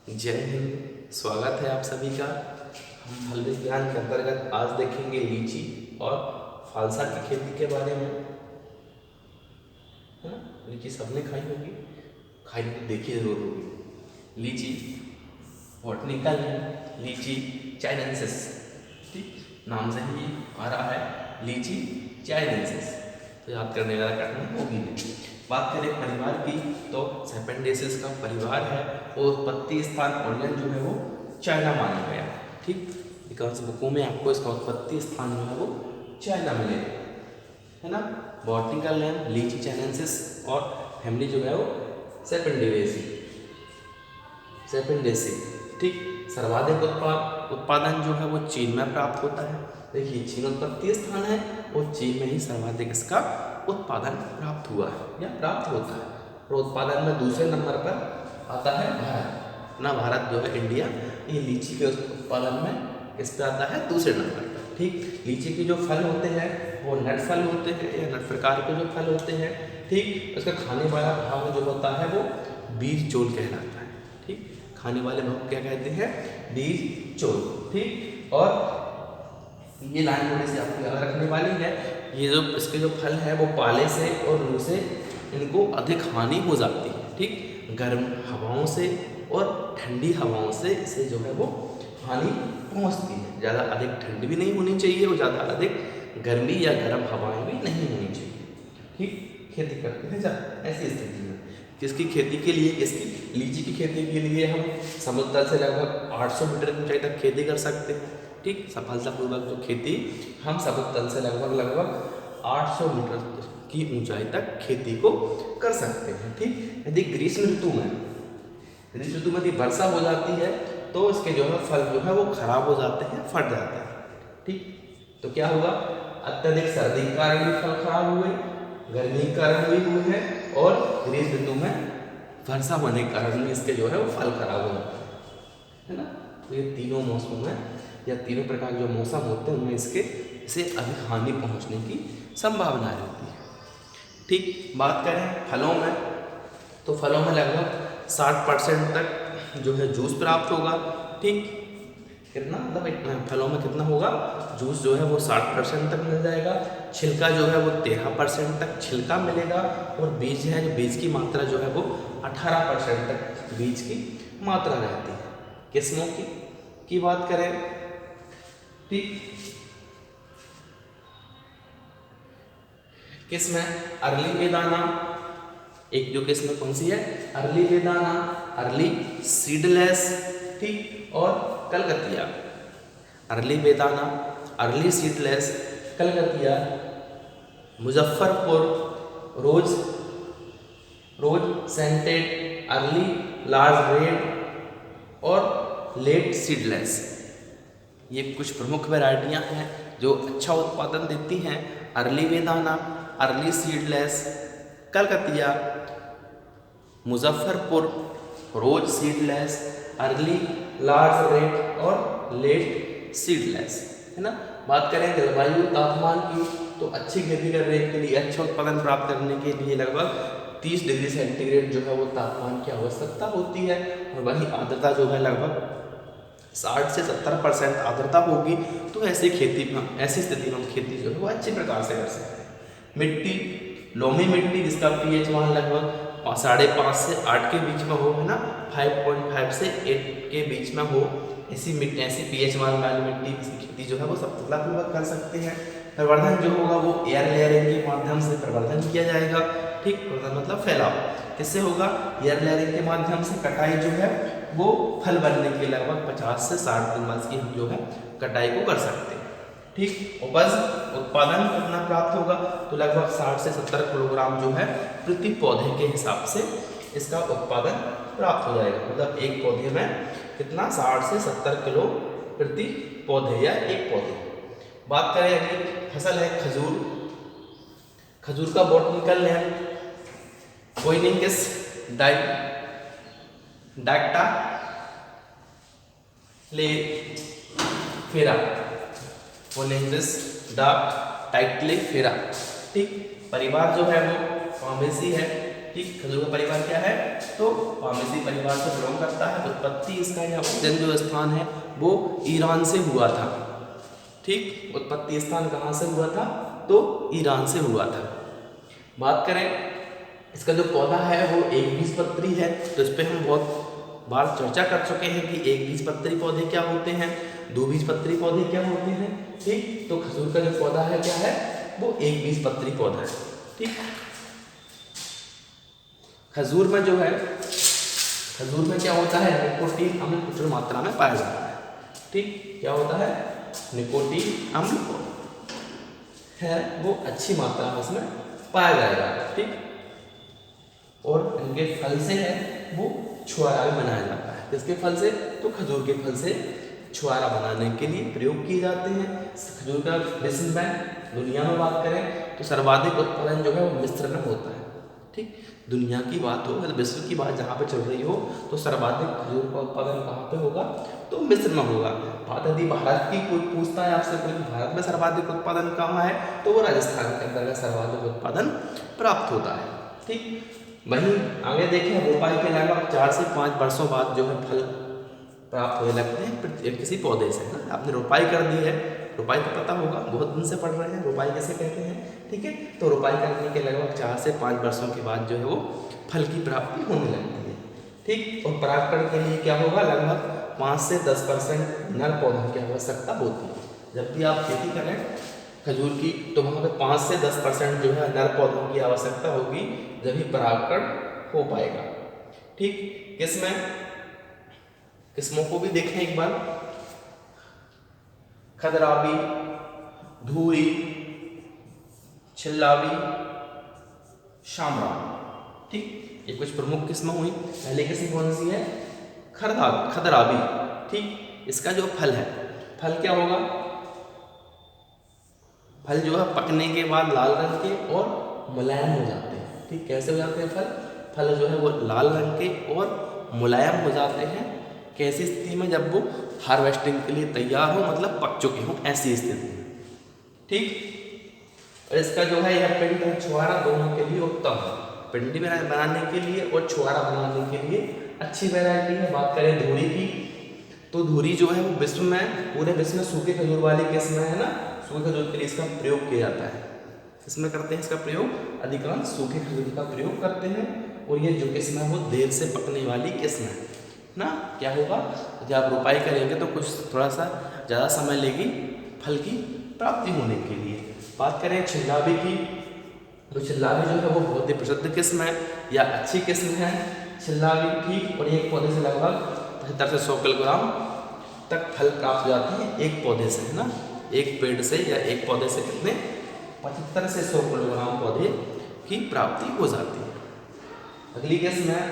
जय हिंद। स्वागत है आप सभी का। हम फल विज्ञान के अंतर्गत आज देखेंगे लीची और फालसा की खेती के बारे में, है ना। लीची सबने खाई होगी, खाई तो देखी जरूर होगी। लीची बॉटनिकल लीची चाइनेंसिस, ठीक, नाम से ही आ रहा है लीची चाइनेंसिस, तो याद करने वाला कठिन होगी नहीं। बात करें परिवार की तो सेपेंडेसिस का परिवार है और उत्पत्ति स्थान ओरिजिन जो है वो चाइना माना गया, ठीक। अधिकांश बुकों में आपको इसका उत्पत्ति स्थान जो है वो चाइना मिलेगा, है ना। बॉटनिकल नेम लीची चाइनेंसिस और फैमिली जो है वो सेपेंडेसी, ठीक। सर्वाधिक उत्पादन जो है वो चीन में प्राप्त होता है। देखिए, चीन उत्पत्ति स्थान है और चीन में ही सर्वाधिक इसका उत्पादन प्राप्त हुआ है या प्राप्त होता है। और उत्पादन में दूसरे नंबर पर आता है भारत ना। भारत जो है इंडिया, ये लीची के उत्पादन में किस पे आता है? दूसरे नंबर पर, ठीक। लीची के जो फल होते हैं वो नट फल होते हैं या नट प्रकार के जो फल होते हैं, ठीक। उसका खाने वाला भाग जो होता है वो बीज चोल कहलाता है, ठीक। खाने वाले भाग क्या कहते हैं? बीज चोल, ठीक। और ये लाइन थोड़ी सी आपको याद रखने वाली है। ये जो इसके जो फल है वो पाले से और लू से इनको अधिक हानि हो जाती है, ठीक। गर्म हवाओं से और ठंडी हवाओं से इसे जो है वो हानि पहुंचती है। ज़्यादा अधिक ठंडी भी नहीं होनी चाहिए और ज़्यादा अधिक गर्मी या गर्म हवाएं भी नहीं होनी चाहिए, ठीक। खेती करते हैं जब ऐसी स्थिति में किसकी खेती के लिए, इसकी लीची की खेती के लिए हम समुद्र तल से लगभग 800 मीटर की ऊंचाई तक खेती कर सकते हैं, ठीक। सफलतापूर्वक जो खेती हम समुद्र तल से लगभग 800 मीटर की ऊंचाई तक खेती को कर सकते हैं, ठीक। यदि ग्रीष्म ऋतु में यदि वर्षा हो जाती है तो इसके जो है फल जो है वो खराब हो जाते हैं, फट जाते हैं, ठीक। तो क्या होगा? अत्यधिक सर्दी के कारण भी फल खराब हुए, गर्मी के कारण भी हुए हैं और ग्रीष्म ऋतु में वर्षा होने के कारण भी इसके जो है वो फल खराब हो जाते हैं, है ना। तो ये तीनों मौसमों में या तीनों प्रकार के जो मौसम होते हैं उनमें इसे अधिक हानि पहुंचने की संभावना रहती है, ठीक। बात करें फलों में तो फलों में लगभग 60% तक जो है जूस प्राप्त होगा, ठीक। कितना मतलब फलों में कितना होगा? जूस जो है वो 60% तक मिल जाएगा। छिलका जो है वो 13% तक छिलका मिलेगा और बीज है, जो बीज की मात्रा जो है वो 18% तक बीज की मात्रा रहती है। किस्मों की बात करें, ठीक। किस्म है अर्ली बेदाना, एक जो किस्म कौन सी है? अर्ली बेदाना, अर्ली सीडलेस, ठीक। और कलकतिया। अर्ली बेदाना, अर्ली सीडलेस, कलकतिया, मुजफ्फरपुर, रोज सेंटेड, अर्ली लार्ज रेड और लेट सीडलेस। ये कुछ प्रमुख वैरायटियां हैं जो अच्छा उत्पादन देती हैं। अर्ली बेदाना, अर्ली सीडलेस, कलकतिया, मुजफ्फरपुर, रोज सीडलेस, अर्ली लार्ज रेड और लेट सीडलेस, है ना। बात करें जलवायु तापमान की तो अच्छी खेती करने के लिए, अच्छा उत्पादन प्राप्त करने के लिए लगभग 30 डिग्री सेंटीग्रेड जो है वो तापमान की आवश्यकता होती है। और वही आर्द्रता जो है लगभग 60 से 70% आर्द्रता होगी। तो ऐसी स्थिति में हम खेती जो है वो अच्छी प्रकार से कर सकते हैं। मिट्टी, लोमी मिट्टी जिसका pH मान लगभग 5.5 से 8 के बीच में हो, है ना, 5.5 से 8 के बीच में हो, ऐसी pH मान वाली मिट्टी की खेती जो है वो सफलतापूर्वक कर सकते हैं। प्रवर्धन जो होगा वो एयर लेयरिंग के माध्यम से प्रवर्धन किया जाएगा, ठीक। प्रवर्धन मतलब फैलाव किससे होगा? एयर लेयरिंग के माध्यम से। कटाई जो है वो फल बनने के लगभग 50 से 60 दिन बाद की हम जो है कटाई को कर सकते हैं, ठीक। उपज उत्पादन कितना प्राप्त होगा? तो लगभग 60 से 70 किलोग्राम जो है प्रति पौधे के हिसाब से इसका उत्पादन प्राप्त हो जाएगा। मतलब एक पौधे में कितना? 60 से 70 किलो प्रति पौधे या एक पौधे। बात करें अगली फसल है खजूर। खजूर का बॉटनिकल नेम फोइनिकस डायक्टा लेफेरा, फोइनिकस डायक्टा लेफेरा, ठीक। परिवार जो है वो फार्मेसी है, ठीक, खजूर का परिवार क्या है, तो फार्मेसी परिवार से बिलोंग करता है। उत्पत्ति इसका या जन्म जो स्थान है वो ईरान से हुआ था। ठीक, उत्पत्ति स्थान कहाँ से हुआ था, तो ईरान से हुआ था। बात करें इसका जो पौधा है वो एक बीजपत्री है, तो इस पर हम बहुत बार चर्चा कर चुके हैं कि एक बीजपत्री पौधे क्या होते हैं, दो बीजपत्री पौधे क्या होते हैं। ठीक, तो खजूर का जो पौधा है क्या है, वो एक बीजपत्री पौधा है। ठीक, खजूर में जो है, खजूर में क्या होता है, निकोटीन अम्ल प्रचुर मात्रा में पाया जाता है। ठीक, क्या होता है, निकोटीन अम्ल है वो अच्छी मात्रा में उसमें पाया जाएगा। ठीक, और इनके फल से है वो छुआरा भी बनाया जाता है। किसके फल से, तो खजूर के फल से छुआरा बनाने के लिए प्रयोग किए जाते हैं। खजूर का विश्व बैंक दुनिया में बात करें तो सर्वाधिक उत्पादन जो है वो मिस्र में होता है। ठीक, दुनिया की बात हो, मतलब विश्व की बात जहाँ पे चल रही हो, तो सर्वाधिक खजूर का उत्पादन कहाँ पे होगा, तो मिस्र में होगा। बात यदि भारत की कोई पूछता है आपसे, कोई भारत में सर्वाधिक उत्पादन कहाँ है, तो वो राजस्थान के अंतर्गत सर्वाधिक उत्पादन प्राप्त होता है। ठीक, वहीं आगे देखें, रोपाई के लगभग 4 से 5 वर्षों बाद जो है फल प्राप्त होने लगते हैं किसी पौधे से। ना, आपने रोपाई कर दी है, रोपाई तो पता होगा, बहुत दिन से पढ़ रहे हैं रोपाई कैसे कहते हैं। ठीक है, तो रोपाई करने के लगभग 4 से 5 वर्षों के बाद जो है वो फल की प्राप्ति होने लगती है। ठीक, और परागकण के लिए क्या होगा, लगभग 5 से 10% नर पौधों की आवश्यकता होती है। जब भी आप खेती करें खजूर की, तो वहाँ पे 5 से 10% जो है नर पौधों की आवश्यकता होगी, जब ही परागकण हो पाएगा। ठीक, किस्मों को भी देखें एक बार, खदराबी, धूरी, छिल्लाबी, शामरान। ठीक, ये कुछ प्रमुख किस्में हुई। पहली किस्म कौन सी है, खदराबी। ठीक, इसका जो फल है, फल क्या होगा, फल जो है पकने के बाद लाल रंग के और मुलायम हो जाते हैं। ठीक, कैसे हो जाते हैं फल जो है वो लाल रंग के और मुलायम हो जाते हैं। कैसी स्थिति में, जब वो हार्वेस्टिंग के लिए तैयार हो, मतलब पक चुके हों, ऐसी स्थिति में। ठीक, और इसका जो है यह पिंड और छुआरा दोनों के लिए उत्तम है। पिंडी बनाने के लिए और छुआरा बनाने के लिए अच्छी वैरायटी है। बात करें धूरी की, तो धूरी जो है वो विश्व में, पूरे विश्व में सूखे खजूर वाली किस्म है ना, सूखे खजूर के लिए इसका प्रयोग किया जाता है। इसमें करते हैं इसका प्रयोग, अधिकांश सूखे खजूर का प्रयोग करते हैं। और ये जो किस्म है वो देर से पकने वाली किस्म है ना। क्या होगा, जब आप रोपाई करेंगे तो कुछ थोड़ा सा ज़्यादा समय लेगी फल की प्राप्ति होने के लिए। बात करें छिल्लाबी की, तो छिल्लाबी जो है वो बहुत ही प्रसिद्ध किस्म है या अच्छी किस्म है छिल्लाबी। ठीक, और एक पौधे से लगभग 75 से 100 किलोग्राम तक फल प्राप्त हो जाते हैं एक पौधे से, है ना। एक पेड़ से या एक पौधे से कितने, 75 से 100 किलोग्राम पौधे की प्राप्ति हो जाती है। अगली किस्म है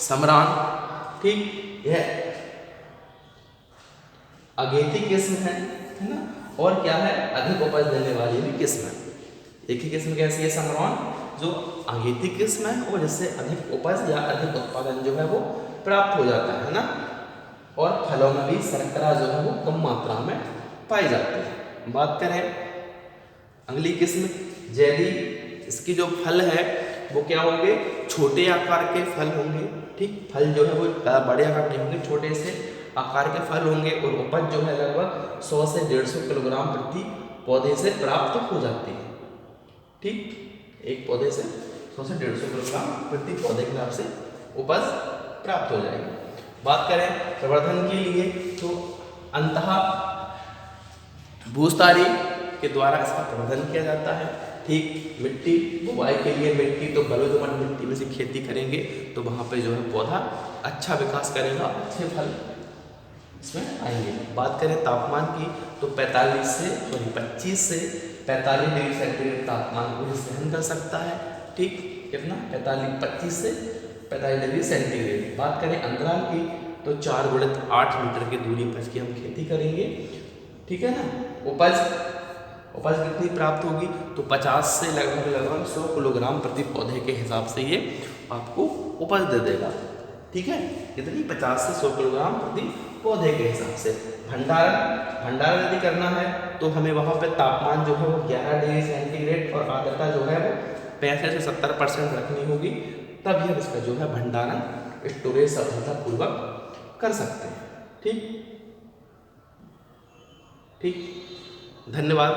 समरान। ठीक, यह अगेती किस्म है ना, और क्या है, अधिक उपज देने वाली भी किस्म है। एक ही किस्म कैसी है, समरान, जो अगेती किस्म है और जिससे अधिक उपज या अधिक उत्पादन जो है वो प्राप्त हो जाता है ना। और फलों में भी शर्करा जो है वो कम मात्रा में पाई जाती है। बात करें अगली किस्म जैदी, इसकी जो फल है वो क्या होंगे, छोटे आकार के फल होंगे। ठीक, फल जो है वो बड़े आकार के होंगे, छोटे से आकार के फल होंगे और उपज जो है लगभग 100 से 150 किलोग्राम प्रति पौधे से प्राप्त हो जाती है। ठीक, एक पौधे से 100 से 150 किलोग्राम प्रति पौधे के हिसाब से उपज प्राप्त हो जाएगी। बात करें प्रवर्धन के लिए, तो अंतः भूस्तारी के द्वारा इसका प्रवर्धन किया जाता है। ठीक, मिट्टी बुवाई के लिए मिट्टी, तो बलुई मिट्टी में से खेती करेंगे तो वहाँ पे जो है पौधा अच्छा विकास करेगा, अच्छे फल इसमें आएंगे। बात करें तापमान की, तो 25 से 45 डिग्री सेंटीग्रेड तापमान को सहन कर सकता है। ठीक, कितना, 25 से 45 डिग्री सेंटीग्रेड। बात करें अंतराल की, तो 4 × 8 मीटर की दूरी पर की हम खेती करेंगे। ठीक है ना। उपज कितनी प्राप्त होगी, तो 50 से लगभग 100 किलोग्राम प्रति पौधे के हिसाब से ये आपको उपज दे देगा। ठीक है, कितनी, 50 से 100 किलोग्राम प्रति पौधे के हिसाब से। भंडारण यदि करना है तो हमें वहाँ पे तापमान जो है वो 11 डिग्री सेंटीग्रेड और आर्द्रता जो है वो 65 से 70% रखनी होगी, तभी हम इसका जो है भंडारण स्टोरेज सफलतापूर्वक कर सकते हैं। ठीक, धन्यवाद।